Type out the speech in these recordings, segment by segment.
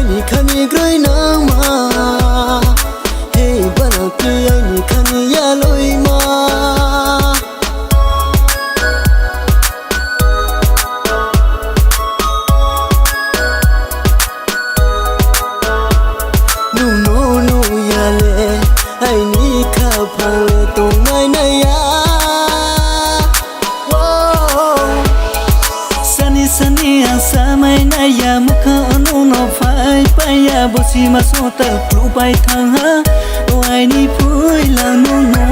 ni khani groi na ma hey bana ki ai ni khani ya loi ma nu no no ya le ai ni kha pha le to ngai na ya Sani samai na ya mukha anu no phai pa ya bosi ma so ta pru pai thang ha ai ni phui la no no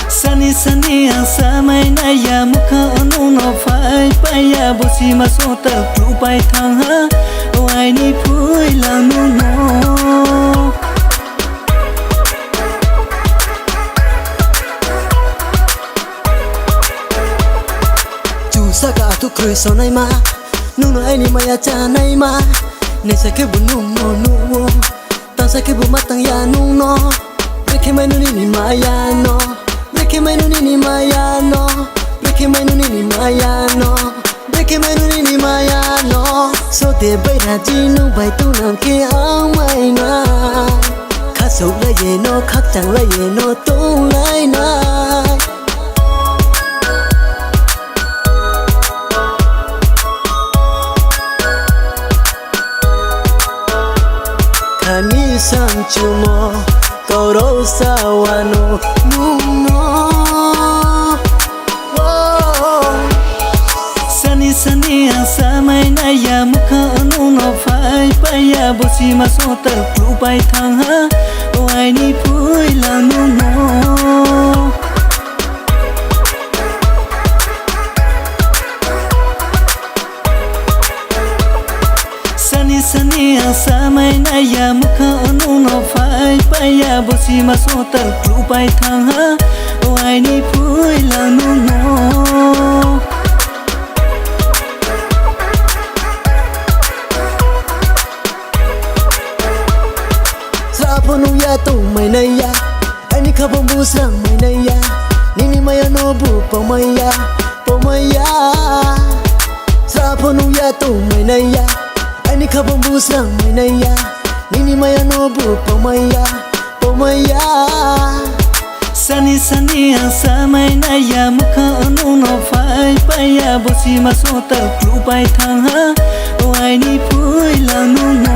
Sani samai na ya mukha anu no phai pa ya bosi ma so ta pru pai thang ha ai ni phui la no no Saka tu kroi so nai ma nu no ai ni ma ya cha nai ma ne sa ke bu nu mo nu wo ta sa ke bu ma tang ya nu no break mai nu ni ma ya no break mai nu ni ma ya no break mai nu ni ma ya no break mai nu ni ma ya no so de bai ra ji nu bai tu na ke ang mai na kha so la ye no khak chang la ye no tu lai na Ni san chumo toro sawano nuno Sani samai na ya mukha anu no phai pa ya bosi ma so ta pru pai thang ha ai ni phui la no no Sani samai na ya mukha anu no phai pa ya bosi ma so ta pru pai thang ha ai ni phui la no no Sa ponu ya tu mai na ya ai ni kha bom bu sang mai na ya ni ma ya no bu pa mai ya Sa ponu ya tu mai na ya Ani khabam bu sang mai na ya Nini maya no bu pa maya Sani samai na ya mukha anu no phai pa ya bosi ma so ta pru pai thang ha ai ni phui la no no